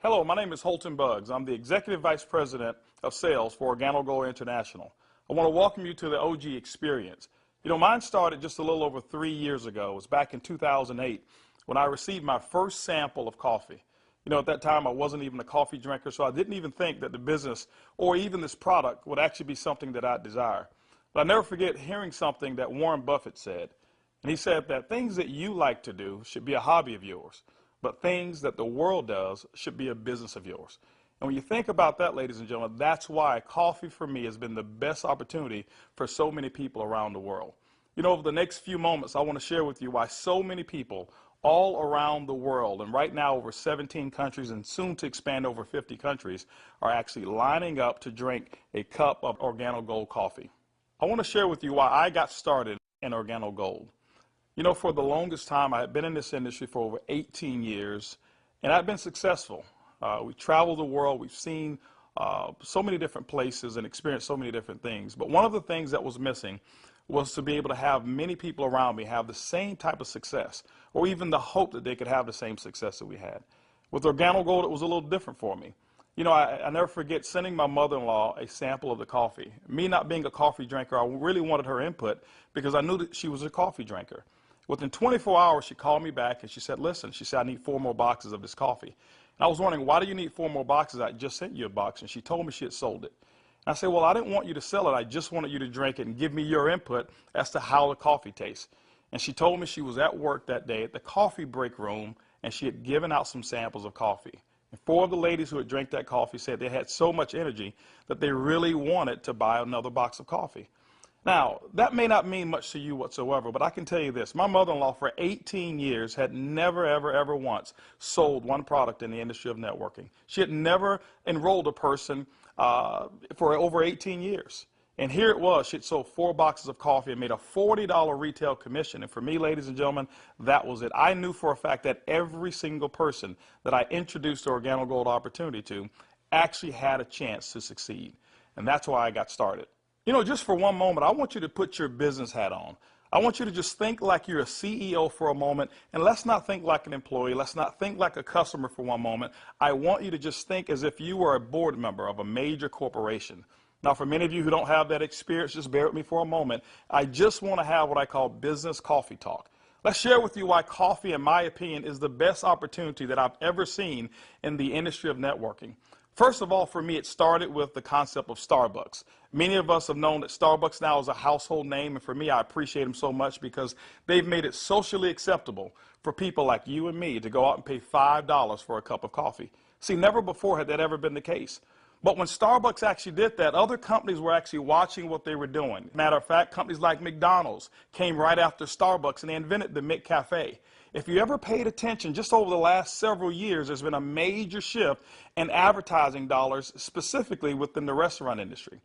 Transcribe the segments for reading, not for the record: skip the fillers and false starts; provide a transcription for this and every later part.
Hello, my name is Holton Buggs. I'm the Executive Vice President of Sales for Organo Gold International. I want to welcome you to the OG experience. You know, mine started just a little over 3 years ago. It was back in 2008 when I received my first sample of coffee. You know, at that time I wasn't even a coffee drinker, so I didn't even think that the business or even this product would actually be something that I'd desire. But I'll never forget hearing something that Warren Buffett said. And he said that things that you like to do should be a hobby of yours, but things that the world does should be a business of yours. And when you think about that, ladies and gentlemen, that's why coffee for me has been the best opportunity for so many people around the world. You know, over the next few moments, I want to share with you why so many people all around the world, and right now over 17 countries and soon to expand over 50 countries, are actually lining up to drink a cup of Organo Gold coffee. I want to share with you why I got started in Organo Gold. You know, for the longest time, I had been in this industry for over 18 years, and I've been successful. We traveled the world, we've seen so many different places and experienced so many different things. But one of the things that was missing was to be able to have many people around me have the same type of success, or even the hope that they could have the same success that we had. With Organo Gold, it was a little different for me. You know, I never forget sending my mother-in-law a sample of the coffee. Me not being a coffee drinker, I really wanted her input because I knew that she was a coffee drinker. Within 24 hours, she called me back and she said, listen, she said, I need 4 more boxes of this coffee. And I was wondering, why do you need 4 more boxes? I just sent you a box. And she told me she had sold it. And I said, well, I didn't want you to sell it. I just wanted you to drink it and give me your input as to how the coffee tastes. And she told me she was at work that day at the coffee break room, and she had given out some samples of coffee. And 4 of the ladies who had drank that coffee said they had so much energy that they really wanted to buy another box of coffee. Now, that may not mean much to you whatsoever, but I can tell you this. My mother-in-law for 18 years had never, ever once sold one product in the industry of networking. She had never enrolled a person for over 18 years. And here it was. She had sold 4 boxes of coffee and made a $40 retail commission. And for me, ladies and gentlemen, that was it. I knew for a fact that every single person that I introduced the Organo Gold opportunity to actually had a chance to succeed. And that's why I got started. You know, just for one moment, I want you to put your business hat on. I want you to just think like you're a CEO for a moment, and let's not think like an employee. Let's not think like a customer for one moment. I want you to just think as if you were a board member of a major corporation. Now, for many of you who don't have that experience, just bear with me for a moment. I just want to have what I call business coffee talk. Let's share with you why coffee, in my opinion, is the best opportunity that I've ever seen in the industry of networking. First of all, for me, it started with the concept of Starbucks. Many of us have known that Starbucks now is a household name, and for me, I appreciate them so much because they've made it socially acceptable for people like you and me to go out and pay $5 for a cup of coffee. See, never before had that ever been the case. But when Starbucks actually did that, other companies were actually watching what they were doing. Matter of fact, companies like McDonald's came right after Starbucks, and they invented the McCafe. If you ever paid attention, just over the last several years, there's been a major shift in advertising dollars, specifically within the restaurant industry.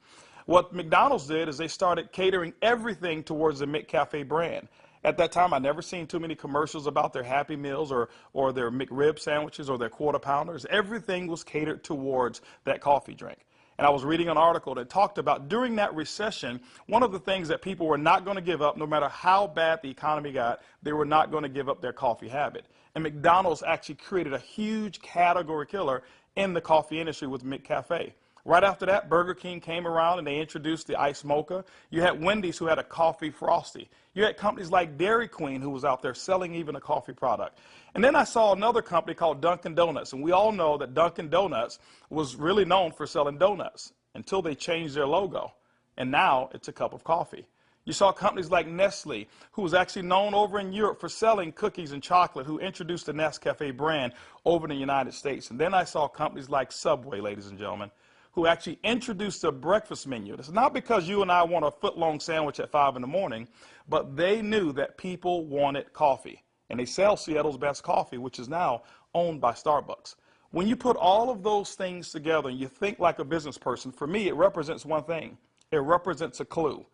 What McDonald's did is they started catering everything towards the McCafe brand. At that time, I'd never seen too many commercials about their Happy Meals or their McRib sandwiches or their Quarter Pounders. Everything was catered towards that coffee drink. And I was reading an article that talked about during that recession, one of the things that people were not going to give up, no matter how bad the economy got, they were not going to give up their coffee habit. And McDonald's actually created a huge category killer in the coffee industry with McCafe. Right after that, Burger King came around and they introduced the Iced Mocha. You had Wendy's who had a coffee frosty. You had companies like Dairy Queen who was out there selling even a coffee product. And then I saw another company called Dunkin' Donuts. And we all know that Dunkin' Donuts was really known for selling donuts until they changed their logo. And now it's a cup of coffee. You saw companies like Nestle, who was actually known over in Europe for selling cookies and chocolate, who introduced the Nescafe brand over in the United States. And then I saw companies like Subway, ladies and gentlemen, who actually introduced a breakfast menu. It's not because you and I want a foot-long sandwich at 5 in the morning, but they knew that people wanted coffee. And they sell Seattle's best coffee, which is now owned by Starbucks. When you put all of those things together and you think like a business person, for me, it represents one thing. It represents a clue.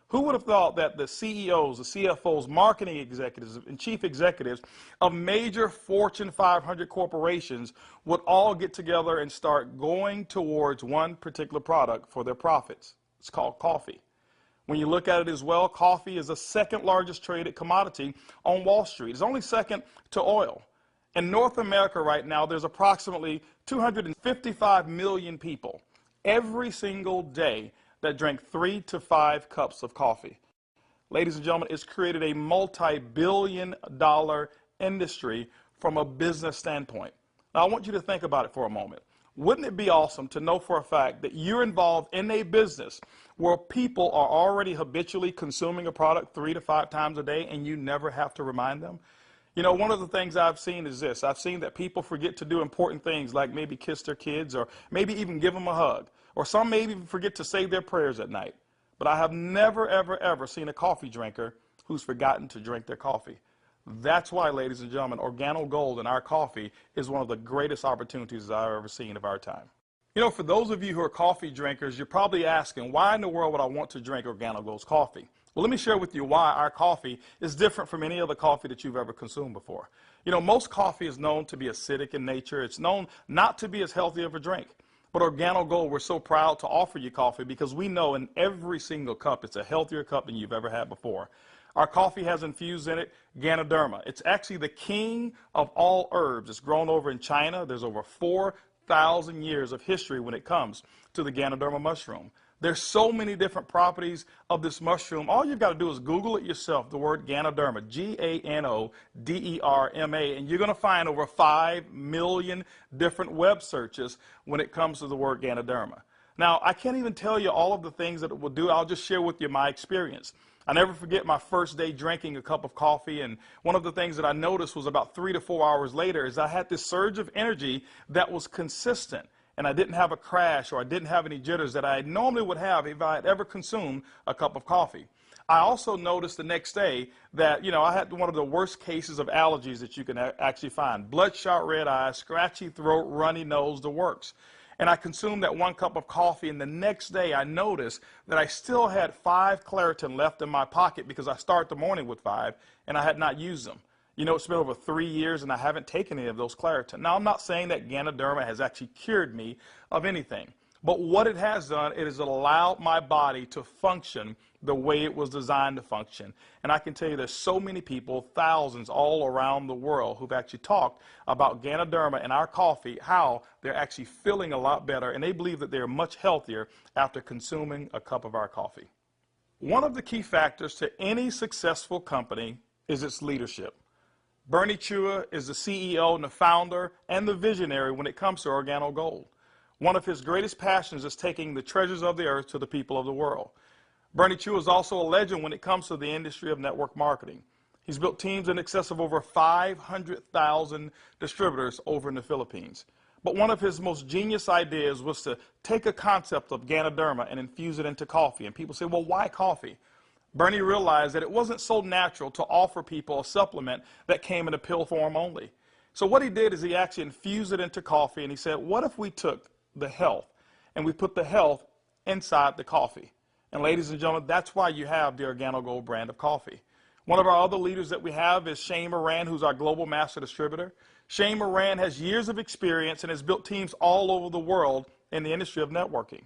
Who would have thought that the CEOs, the CFOs, marketing executives, and chief executives of major Fortune 500 corporations would all get together and start going towards one particular product for their profits? It's called coffee. When you look at it as well, coffee is the second largest traded commodity on Wall Street. It's only second to oil. In North America right now, there's approximately 255 million people every single day that drink 3 to 5 cups of coffee. Ladies and gentlemen, it's created a multi-billion-dollar industry from a business standpoint. Now, I want you to think about it for a moment. Wouldn't it be awesome to know for a fact that you're involved in a business where people are already habitually consuming a product 3 to 5 times a day and you never have to remind them? You know, one of the things I've seen is this. I've seen that people forget to do important things like maybe kiss their kids or maybe even give them a hug. Or some may even forget to say their prayers at night. But I have never, ever, ever seen a coffee drinker who's forgotten to drink their coffee. That's why, ladies and gentlemen, Organo Gold in our coffee is one of the greatest opportunities I've ever seen of our time. You know, for those of you who are coffee drinkers, you're probably asking, why in the world would I want to drink Organo Gold's coffee? Well, let me share with you why our coffee is different from any other coffee that you've ever consumed before. You know, most coffee is known to be acidic in nature. It's known not to be as healthy of a drink. But Organo Gold, we're so proud to offer you coffee because we know in every single cup it's a healthier cup than you've ever had before. Our coffee has infused in it Ganoderma. It's actually the king of all herbs. It's grown over in China. There's over 4,000 years of history when it comes to the Ganoderma mushroom. There's so many different properties of this mushroom. All you've got to do is Google it yourself, the word Ganoderma, Ganoderma, and you're going to find over 5 million different web searches when it comes to the word Ganoderma. Now, I can't even tell you all of the things that it will do. I'll just share with you my experience. I never forget my first day drinking a cup of coffee, and one of the things that I noticed was about 3 to 4 hours later is I had this surge of energy that was consistent. And I didn't have a crash or I didn't have any jitters that I normally would have if I had ever consumed a cup of coffee. I also noticed the next day that, you know, I had one of the worst cases of allergies that you can actually find. Bloodshot red eyes, scratchy throat, runny nose, the works. And I consumed that 1 cup of coffee, and the next day I noticed that I still had 5 Claritin left in my pocket because I start the morning with 5 and I had not used them. You know, it's been over 3 years and I haven't taken any of those Claritin. Now, I'm not saying that Ganoderma has actually cured me of anything. But what it has done, it has allowed my body to function the way it was designed to function. And I can tell you there's so many people, thousands all around the world, who've actually talked about Ganoderma and our coffee, how they're actually feeling a lot better, and they believe that they're much healthier after consuming a cup of our coffee. One of the key factors to any successful company is its leadership. Bernie Chua is the CEO and the founder and the visionary when it comes to Organo Gold. One of his greatest passions is taking the treasures of the earth to the people of the world. Bernie Chua is also a legend when it comes to the industry of network marketing. He's built teams in excess of over 500,000 distributors over in the Philippines. But one of his most genius ideas was to take a concept of Ganoderma and infuse it into coffee. And people say, well, why coffee? Bernie realized that it wasn't so natural to offer people a supplement that came in a pill form only. So what he did is he actually infused it into coffee, and he said, what if we took the health and we put the health inside the coffee? And ladies and gentlemen, that's why you have the Organo Gold brand of coffee. One of our other leaders that we have is Shane Moran, who's our global master distributor. Shane Moran has years of experience and has built teams all over the world in the industry of networking.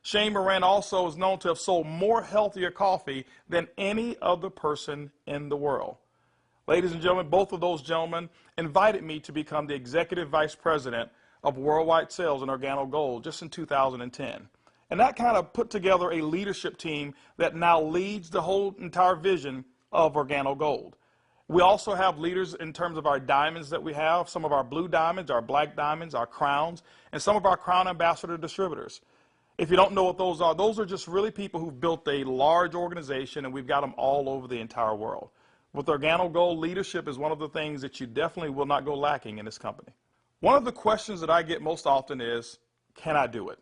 Shane Moran also is known to have sold more healthier coffee than any other person in the world. Ladies and gentlemen, both of those gentlemen invited me to become the Executive Vice President of Worldwide Sales in Organo Gold just in 2010. And that kind of put together a leadership team that now leads the whole entire vision of Organo Gold. We also have leaders in terms of our diamonds that we have, some of our blue diamonds, our black diamonds, our crowns, and some of our crown ambassador distributors. If you don't know what those are just really people who've built a large organization, and we've got them all over the entire world. With Organo Gold, leadership is one of the things that you definitely will not go lacking in this company. One of the questions that I get most often is, can I do it?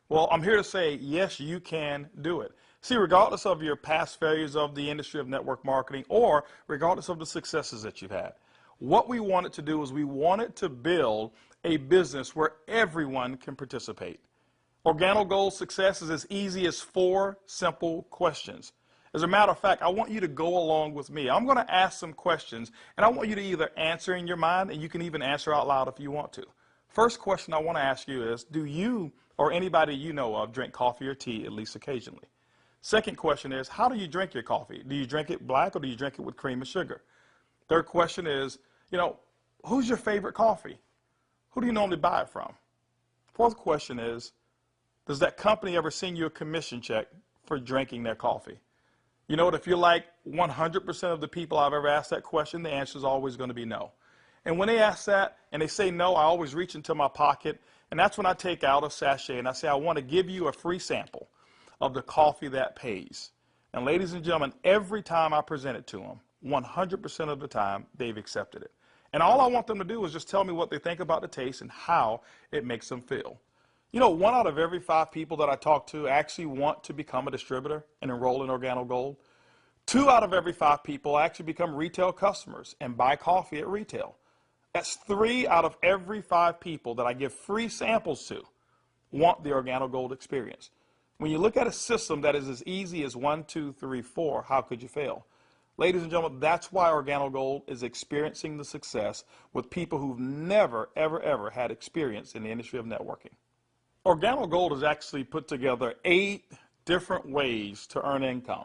Well, I'm here to say, yes, you can do it. See, regardless of your past failures of the industry of network marketing or regardless of the successes that you've had, what we wanted to do is we wanted to build a business where everyone can participate. Organo Gold's success is as easy as 4 simple questions. As a matter of fact, I want you to go along with me. I'm going to ask some questions, and I want you to either answer in your mind, and you can even answer out loud if you want to. First question I want to ask you is, do you or anybody you know of drink coffee or tea at least occasionally? Second question is, how do you drink your coffee? Do you drink it black or do you drink it with cream and sugar? Third question is, who's your favorite coffee? Who do you normally buy it from? Fourth question is, does that company ever send you a commission check for drinking their coffee? You know what, if you're like 100% of the people I've ever asked that question, the answer is always going to be no. And when they ask that and they say no, I always reach into my pocket, and that's when I take out a sachet and I say, I want to give you a free sample of the coffee that pays. And ladies and gentlemen, every time I present it to them, 100% of the time, they've accepted it. And all I want them to do is just tell me what they think about the taste and how it makes them feel. You know, 1 out of every 5 people that I talk to actually want to become a distributor and enroll in Organo Gold. 2 out of every 5 people actually become retail customers and buy coffee at retail. That's 3 out of every 5 people that I give free samples to want the Organo Gold experience. When you look at a system that is as easy as 1, 2, 3, 4, how could you fail? Ladies and gentlemen, that's why Organo Gold is experiencing the success with people who've never, ever had experience in the industry of networking. Organo Gold has actually put together 8 different ways to earn income.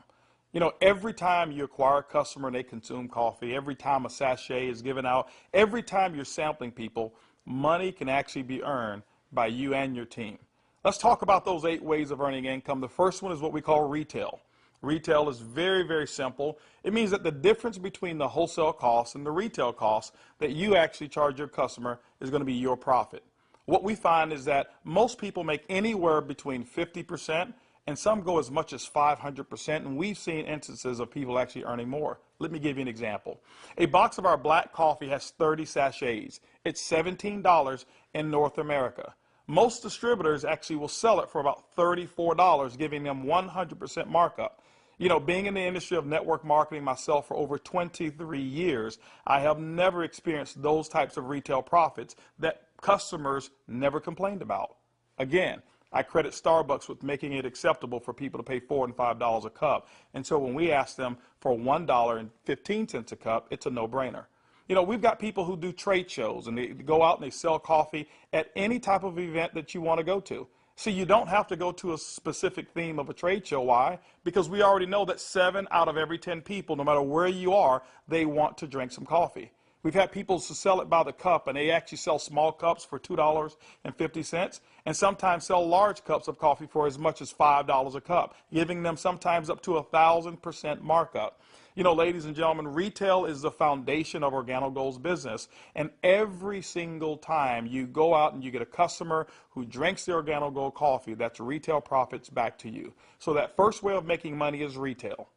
You know, every time you acquire a customer and they consume coffee, every time a sachet is given out, every time you're sampling people, money can actually be earned by you and your team. Let's talk about those 8 ways of earning income. The first one is what we call retail. Retail is very, very simple. It means that the difference between the wholesale cost and the retail cost that you actually charge your customer is going to be your profit. What we find is that most people make anywhere between 50% and some go as much as 500%, and we've seen instances of people actually earning more. Let me give you an example. A box of our black coffee has 30 sachets. It's $17 in North America. Most distributors actually will sell it for about $34, giving them 100% markup. You know, being in the industry of network marketing myself for over 23 years, I have never experienced those types of retail profits that customers never complained about. Again, I credit Starbucks with making it acceptable for people to pay $4 and $5 a cup. And so when we ask them for $1.15 a cup, it's a no-brainer. You know, we've got people who do trade shows and they go out and they sell coffee at any type of event that you want to go to. See, you don't have to go to a specific theme of a trade show. Why? Because we already know that 7 out of every 10 people, no matter where you are, they want to drink some coffee. We've had people to sell it by the cup, and they actually sell small cups for $2.50, and sometimes sell large cups of coffee for as much as $5 a cup, giving them sometimes up to 1,000% markup. You know, ladies and gentlemen, retail is the foundation of Organo Gold's business, and every single time you go out and you get a customer who drinks the Organo Gold coffee, that's retail profits back to you. So that first way of making money is retail.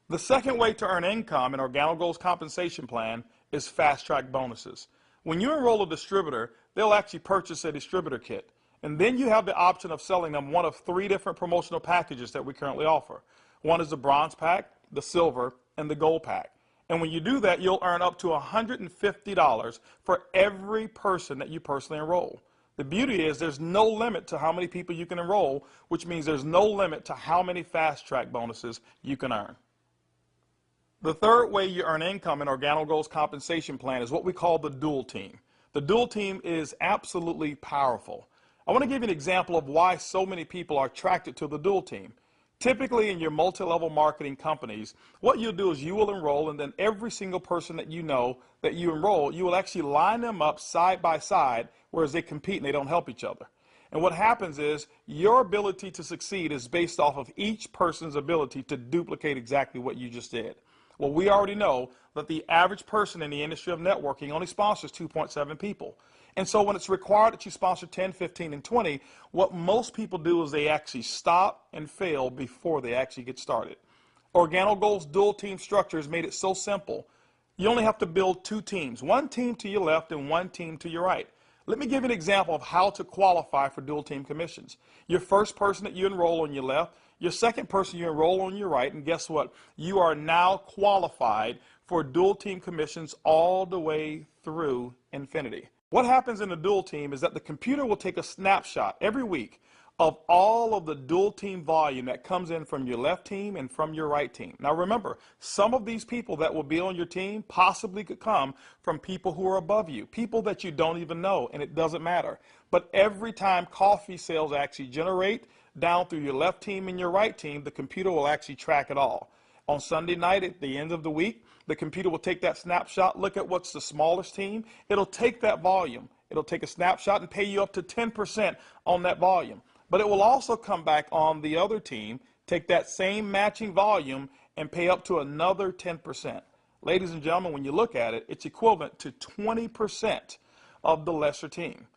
The second way to earn income in Organo Gold's compensation plan is fast-track bonuses. When you enroll a distributor, they'll actually purchase a distributor kit. And then you have the option of selling them one of 3 different promotional packages that we currently offer. One is the bronze pack, the silver, and the gold pack. And when you do that, you'll earn up to $150 for every person that you personally enroll. The beauty is there's no limit to how many people you can enroll, which means there's no limit to how many fast-track bonuses you can earn. The third way you earn income in Organo Gold's compensation plan is what we call the dual team. The dual team is absolutely powerful. I want to give you an example of why so many people are attracted to the dual team. Typically in your multi-level marketing companies, what you'll do is you will enroll, and then every single person that you know that you enroll, you will actually line them up side by side, whereas they compete and they don't help each other. And what happens is your ability to succeed is based off of each person's ability to duplicate exactly what you just did. Well, we already know that the average person in the industry of networking only sponsors 2.7 people. And so when it's required that you sponsor 10, 15, and 20, what most people do is they actually stop and fail before they actually get started. Organo Gold's dual team structure has made it so simple. You only have to build 2 teams, 1 team to your left and 1 team to your right. Let me give you an example of how to qualify for dual team commissions. Your first person that you enroll on your left, your second person you enroll on your right, and guess what? You are now qualified for dual team commissions all the way through infinity. What happens in a dual team is that the computer will take a snapshot every week of all of the dual team volume that comes in from your left team and from your right team. Now remember, some of these people that will be on your team possibly could come from people who are above you, people that you don't even know, and it doesn't matter. But every time coffee sales actually generate down through your left team and your right team, the computer will actually track it all. On Sunday night at the end of the week, the computer will take that snapshot, look at what's the smallest team. It'll take that volume. It'll take a snapshot and pay you up to 10% on that volume. But it will also come back on the other team, take that same matching volume and pay up to another 10%. Ladies and gentlemen, when you look at it, it's equivalent to 20% of the lesser team.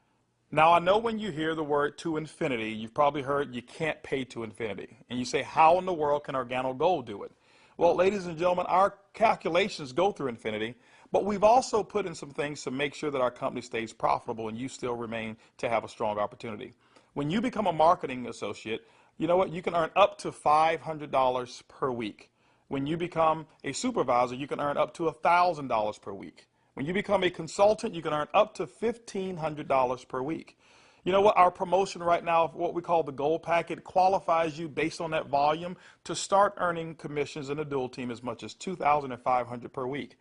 Now, I know when you hear the word to infinity, you've probably heard you can't pay to infinity. And you say, how in the world can Organo Gold do it? Well, ladies and gentlemen, our calculations go through infinity, but we've also put in some things to make sure that our company stays profitable and you still remain to have a strong opportunity. When you become a marketing associate, you know what? You can earn up to $500 per week. When you become a supervisor, you can earn up to $1,000 per week. When you become a consultant, you can earn up to $1,500 per week. You know what? Our promotion right now, what we call the Gold Packet, qualifies you based on that volume to start earning commissions in a dual team as much as $2,500 per week.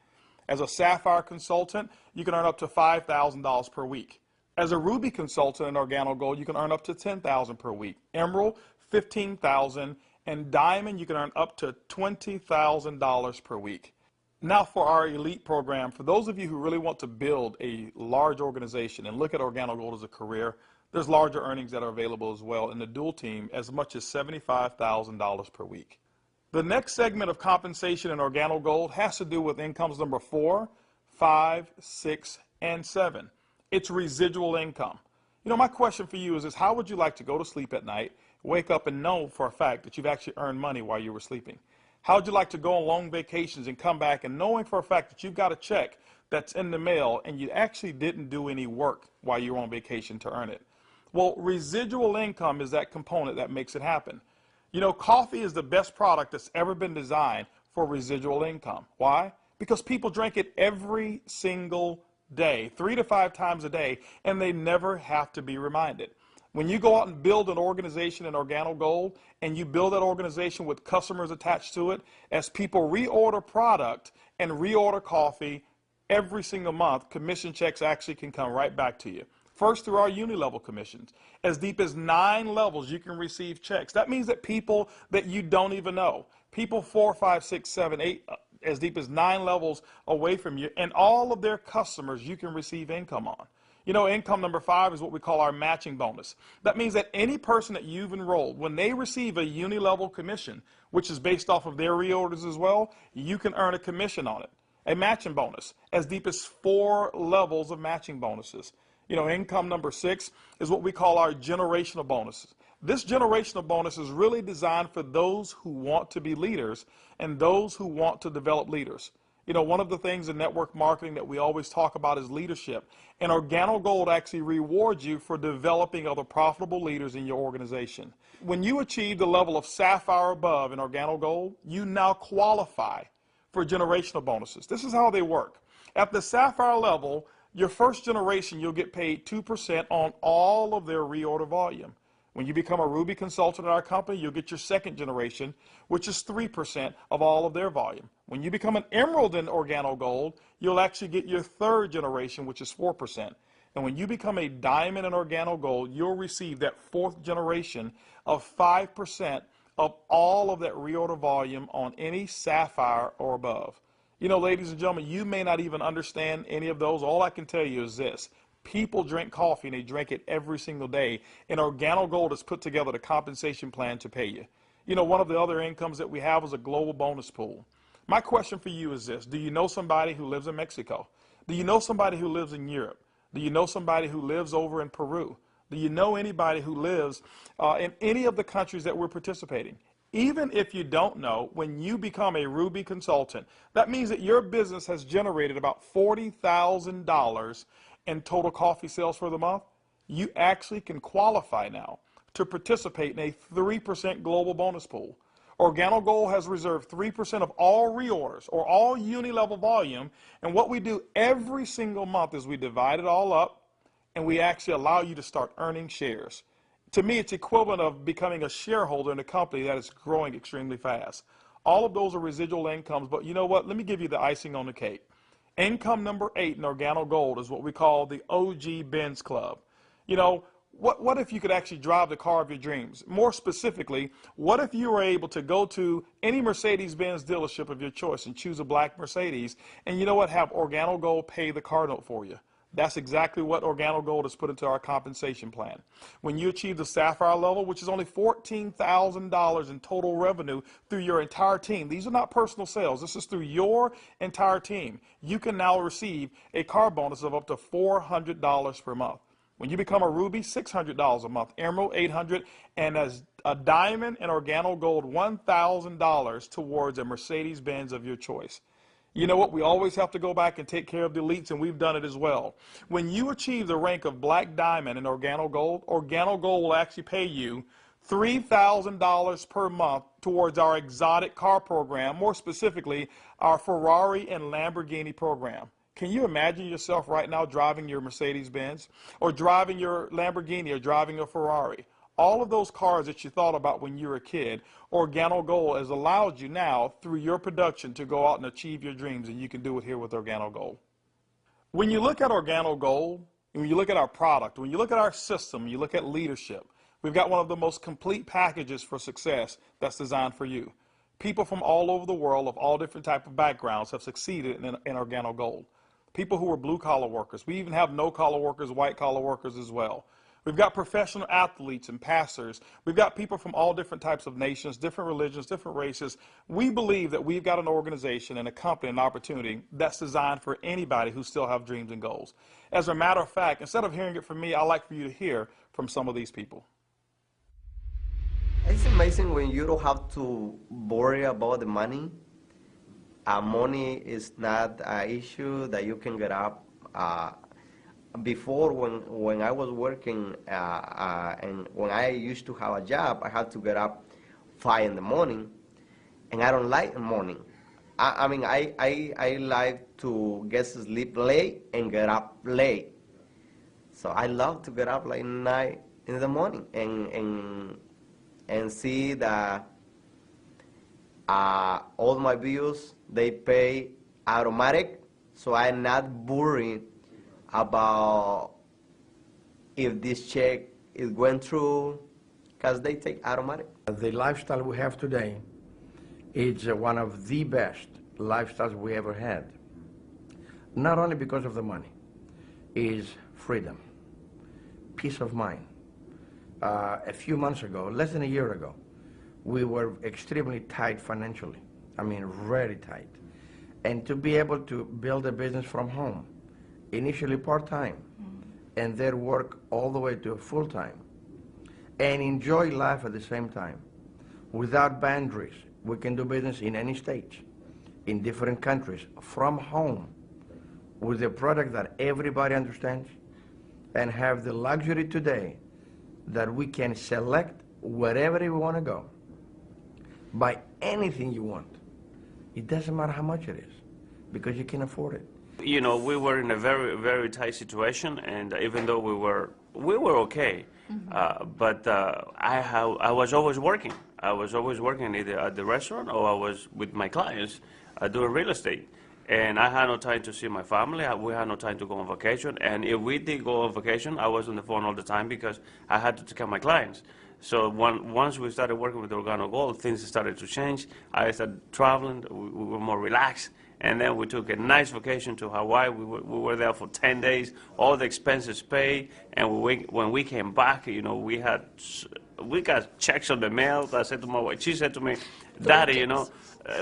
As a Sapphire consultant, you can earn up to $5,000 per week. As a Ruby consultant in Organo Gold, you can earn up to $10,000 per week. Emerald, $15,000, and Diamond, you can earn up to $20,000 per week. Now for our elite program, for those of you who really want to build a large organization and look at Organo Gold as a career, there's larger earnings that are available as well in the dual team, as much as $75,000 per week. The next segment of compensation in Organo Gold has to do with incomes number 4, 5, 6, and 7. It's residual income. You know, my question for you is this: how would you like to go to sleep at night, wake up and know for a fact that you've actually earned money while you were sleeping? How would you like to go on long vacations and come back and knowing for a fact that you've got a check that's in the mail and you actually didn't do any work while you were on vacation to earn it? Well, residual income is that component that makes it happen. You know, coffee is the best product that's ever been designed for residual income. Why? Because people drink it every single day, 3 to 5 times a day, and they never have to be reminded. When you go out and build an organization in Organo Gold, and you build that organization with customers attached to it, as people reorder product and reorder coffee every single month, commission checks actually can come right back to you. First, through our uni-level commissions. As deep as 9 levels, you can receive checks. That means that people that you don't even know, people 4, 5, 6, 7, 8, as deep as 9 levels away from you, and all of their customers you can receive income on. You know, income number 5 is what we call our matching bonus. That means that any person that you've enrolled, when they receive a uni-level commission, which is based off of their reorders as well, you can earn a commission on it. A matching bonus, as deep as 4 levels of matching bonuses. You know, income number 6 is what we call our generational bonuses. This generational bonus is really designed for those who want to be leaders and those who want to develop leaders. You know, one of the things in network marketing that we always talk about is leadership. And Organo Gold actually rewards you for developing other profitable leaders in your organization. When you achieve the level of Sapphire above in Organo Gold, you now qualify for generational bonuses. This is how they work. At the Sapphire level, your first generation, you'll get paid 2% on all of their reorder volume. When you become a Ruby consultant in our company, you'll get your second generation, which is 3% of all of their volume. When you become an Emerald in Organo Gold, you'll actually get your third generation, which is 4%. And when you become a Diamond in Organo Gold, you'll receive that fourth generation of 5% of all of that reorder volume on any Sapphire or above. You know, ladies and gentlemen, you may not even understand any of those. All I can tell you is this: people drink coffee and they drink it every single day. And Organo Gold has put together the compensation plan to pay you. You know, one of the other incomes that we have is a global bonus pool. My question for you is this: do you know somebody who lives in Mexico? Do you know somebody who lives in Europe? Do you know somebody who lives over in Peru? Do you know anybody who lives in any of the countries that we're participating? Even if you don't know, when you become a Ruby consultant, that means that your business has generated about $40,000 in total coffee sales for the month. You actually can qualify now to participate in a 3% global bonus pool. Organo Gold has reserved 3% of all reorders or all uni-level volume, and what we do every single month is we divide it all up and we actually allow you to start earning shares. To me, it's equivalent of becoming a shareholder in a company that is growing extremely fast. All of those are residual incomes, but you know what? Let me give you the icing on the cake. Income number 8 in Organo Gold is what we call the OG Benz Club. You know, what if you could actually drive the car of your dreams? More specifically, what if you were able to go to any Mercedes-Benz dealership of your choice and choose a black Mercedes, and you know what, have Organo Gold pay the car note for you? That's exactly what Organo Gold has put into our compensation plan. When you achieve the Sapphire level, which is only $14,000 in total revenue through your entire team, these are not personal sales, this is through your entire team, you can now receive a car bonus of up to $400 per month. When you become a Ruby, $600 a month, Emerald, $800, and as a Diamond and Organo Gold, $1,000 towards a Mercedes-Benz of your choice. You know what? We always have to go back and take care of the elites, and we've done it as well. When you achieve the rank of Black Diamond in Organo Gold will actually pay you $3,000 per month towards our exotic car program, more specifically, our Ferrari and Lamborghini program. Can you imagine yourself right now driving your Mercedes-Benz or driving your Lamborghini or driving a Ferrari? All of those cars that you thought about when you were a kid, Organo Gold has allowed you now through your production to go out and achieve your dreams, and you can do it here with Organo Gold. When you look at Organo Gold, and when you look at our product, when you look at our system, you look at leadership, we've got one of the most complete packages for success that's designed for you. People from all over the world of all different types of backgrounds have succeeded in Organo Gold. People who are blue-collar workers. We even have no-collar workers, white-collar workers as well. We've got professional athletes and pastors. We've got people from all different types of nations, different religions, different races. We believe that we've got an organization and a company, an opportunity that's designed for anybody who still have dreams and goals. As a matter of fact, instead of hearing it from me, I'd like for you to hear from some of these people. It's amazing when you don't have to worry about the money. Money is not an issue that you can get up. Before, when I was working and when I used to have a job, I had to get up 5 in the morning, and I don't like the morning. I mean, I like to get to sleep late and get up late. So I love to get up like 9 in the morning and see that all my bills, they pay automatic, so I'm not worried about if this check is going through, because they take automatic. The lifestyle we have today is one of the best lifestyles we ever had. Not only because of the money, is freedom, peace of mind. A few months ago, less than a year ago, we were extremely tight financially. I mean, really tight. And to be able to build a business from home, initially part-time, and then work all the way to full-time, and enjoy life at the same time, without boundaries. We can do business in any state, in different countries, from home, with a product that everybody understands, and have the luxury today that we can select wherever we want to go, buy anything you want. It doesn't matter how much it is, because you can afford it. You know, we were in a very, very tight situation, and even though we were okay, but I was always working. I was always working either at the restaurant or I was with my clients doing real estate. And I had no time to see my family. We had no time to go on vacation. And if we did go on vacation, I was on the phone all the time because I had to take care of my clients. So once we started working with Organo Gold, things started to change. I started traveling. We were more relaxed. And then we took a nice vacation to Hawaii. We were there for 10 days, all the expenses paid. And when we came back, you know, we got checks on the mail. I said to my wife, she said to me, Daddy, you know,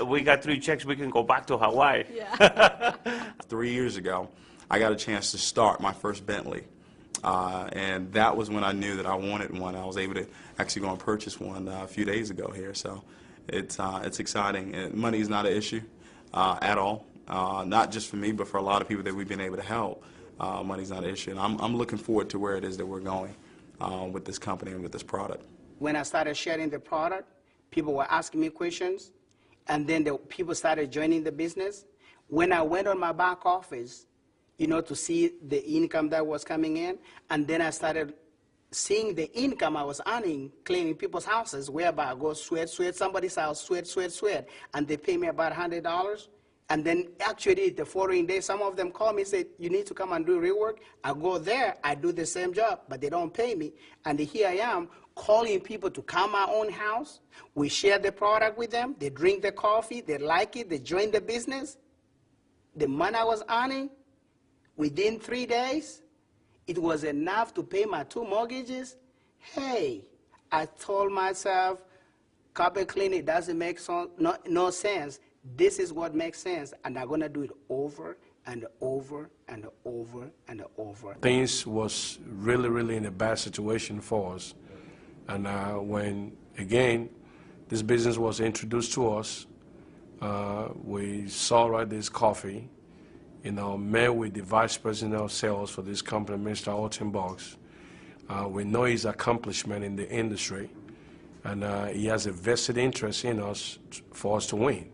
we got 3 checks, we can go back to Hawaii. Yeah. 3 years ago, I got a chance to start my first Bentley. And that was when I knew that I wanted one. I was able to actually go and purchase one a few days ago here. So it's exciting. Money is not an issue at all. Not just for me, but for a lot of people that we've been able to help. Money's not an issue. And I'm looking forward to where it is that we're going with this company and with this product. When I started sharing the product, people were asking me questions. And then the people started joining the business. When I went on my back office, you know, to see the income that was coming in, and then I started seeing the income I was earning cleaning people's houses, whereby I go sweat somebody's house, sweat, and they pay me about $100. And then actually the following day, some of them call me and say, you need to come and do rework. I go there, I do the same job, but they don't pay me. And here I am calling people to come my own house. We share the product with them. They drink the coffee. They like it. They join the business. The money I was earning, within 3 days, it was enough to pay my 2 mortgages. Hey, I told myself, carpet cleaning doesn't make no sense. This is what makes sense, and I'm going to do it over and over and over and over. Things was really in a bad situation for us. And when, again, this business was introduced to us, we saw this coffee, met with the vice president of sales for this company, Mr. Holton. We know his accomplishment in the industry, and he has a vested interest in us for us to win.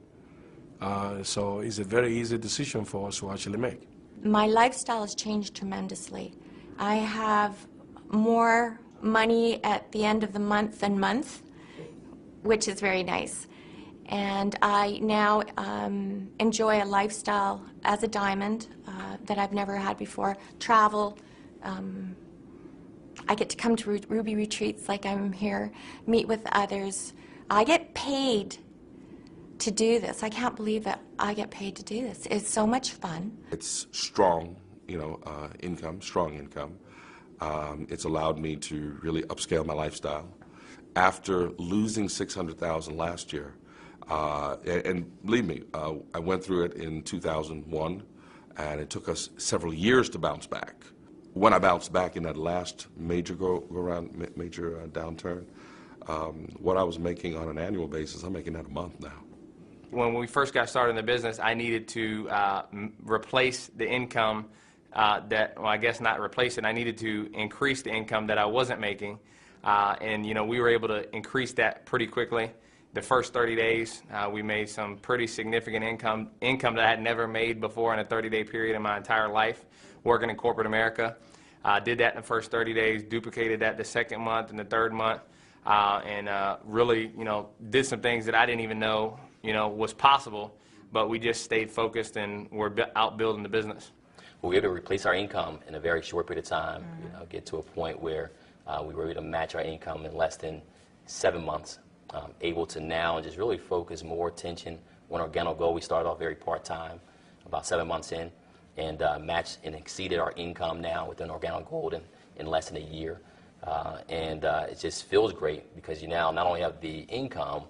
So it's a very easy decision for us to actually make. My lifestyle has changed tremendously. I have more money at the end of the month, which is very nice. And I now enjoy a lifestyle as a diamond that I've never had before. Travel. I get to come to Ruby retreats like I'm here, meet with others. I get paid to do this. I can't believe that I get paid to do this. It's so much fun. It's strong, income, strong income. It's allowed me to really upscale my lifestyle. After losing $600,000 last year, and believe me, I went through it in 2001, and it took us several years to bounce back. When I bounced back in that last major downturn, what I was making on an annual basis, I'm making that a month now. When we first got started in the business, I needed to replace the income I guess not replace it. I needed to increase the income that I wasn't making. And we were able to increase that pretty quickly. The first 30 days, we made some pretty significant income that I had never made before in a 30-day period in my entire life working in corporate America. Did that in the first 30 days, duplicated that the second month and the third month, and really, did some things that I didn't even know, was possible, but we just stayed focused and we're out building the business. We were able to replace our income in a very short period of time, get to a point where we were able to match our income in less than 7 months. Able to now just really focus more attention on Organo Gold. We started off very part-time, about 7 months in, and matched and exceeded our income now within Organo Gold in less than a year. And it just feels great because you now not only have the income,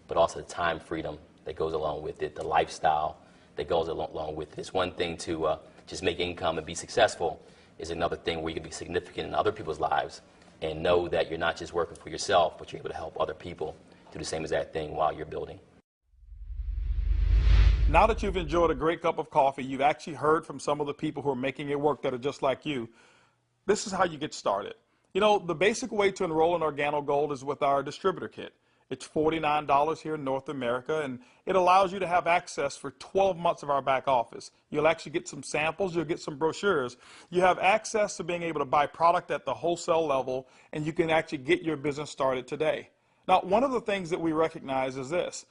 but also the time freedom that goes along with it, the lifestyle that goes along with it. It's one thing to just make income and be successful. Is another thing where you can be significant in other people's lives and know that you're not just working for yourself, but you're able to help other people do the same exact thing while you're building. Now that you've enjoyed a great cup of coffee, you've actually heard from some of the people who are making it work that are just like you. This is how you get started. The basic way to enroll in Organo Gold is with our distributor kit. It's $49 here in North America, and it allows you to have access for 12 months of our back office. You'll actually get some samples, you'll get some brochures. You have access to being able to buy product at the wholesale level, and you can actually get your business started today. Now, one of the things that we recognize is that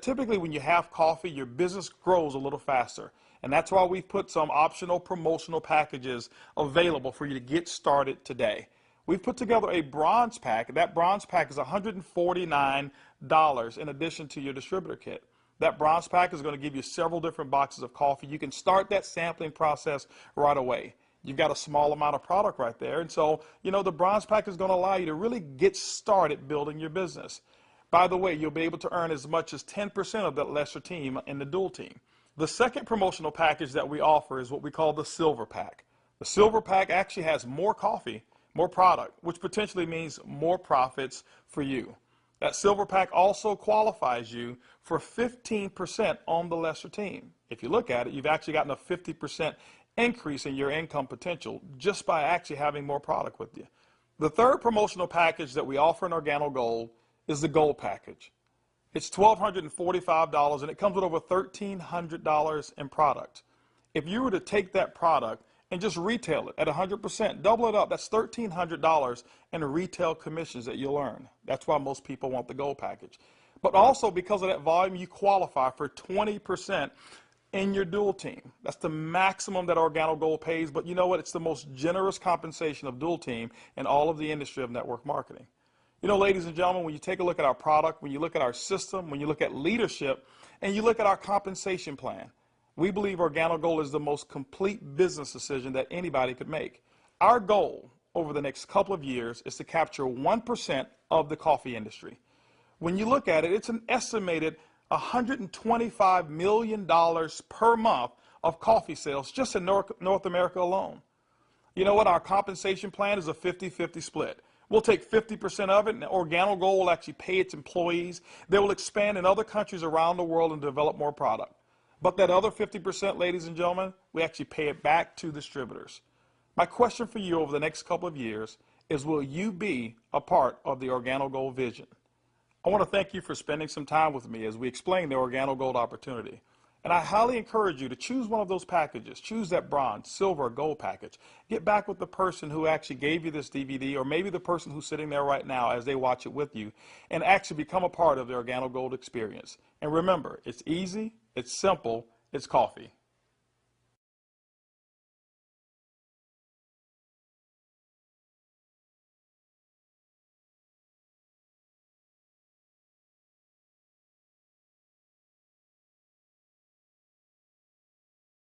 typically when you have coffee, your business grows a little faster. And that's why we've put some optional promotional packages available for you to get started today. We've put together a bronze pack. That bronze pack is $149 in addition to your distributor kit. That bronze pack is going to give you several different boxes of coffee. You can start that sampling process right away. You've got a small amount of product right there. And so, the bronze pack is going to allow you to really get started building your business. By the way, you'll be able to earn as much as 10% of that lesser team in the dual team. The second promotional package that we offer is what we call the silver pack. The silver pack actually has more coffee, more product, which potentially means more profits for you. That silver pack also qualifies you for 15% on the lesser team. If you look at it, you've actually gotten a 50% increase in your income potential just by actually having more product with you. The third promotional package that we offer in Organo Gold is the Gold package. It's $1,245 and it comes with over $1,300 in product. If you were to take that product and just retail it at 100%, double it up, that's $1,300 in retail commissions that you'll earn. That's why most people want the Gold package. But also because of that volume, you qualify for 20% in your dual team. That's the maximum that Organo Gold pays, but you know what? It's the most generous compensation of dual team in all of the industry of network marketing. You know, ladies and gentlemen, when you take a look at our product, when you look at our system, when you look at leadership, and you look at our compensation plan, we believe Organo Gold is the most complete business decision that anybody could make. Our goal over the next couple of years is to capture 1% of the coffee industry. When you look at it, it's an estimated $125 million per month of coffee sales just in North America alone. You know what? Our compensation plan is a 50-50 split. We'll take 50% of it, and Organo Gold will actually pay its employees. They will expand in other countries around the world and develop more product. But that other 50%, ladies and gentlemen, we actually pay it back to distributors. My question for you over the next couple of years is, will you be a part of the Organo Gold vision? I want to thank you for spending some time with me as we explain the Organo Gold opportunity. And I highly encourage you to choose one of those packages. Choose that bronze, silver, or gold package. Get back with the person who actually gave you this DVD, or maybe the person who's sitting there right now as they watch it with you, and actually become a part of the Organo Gold experience. And remember, it's easy, it's simple, it's coffee.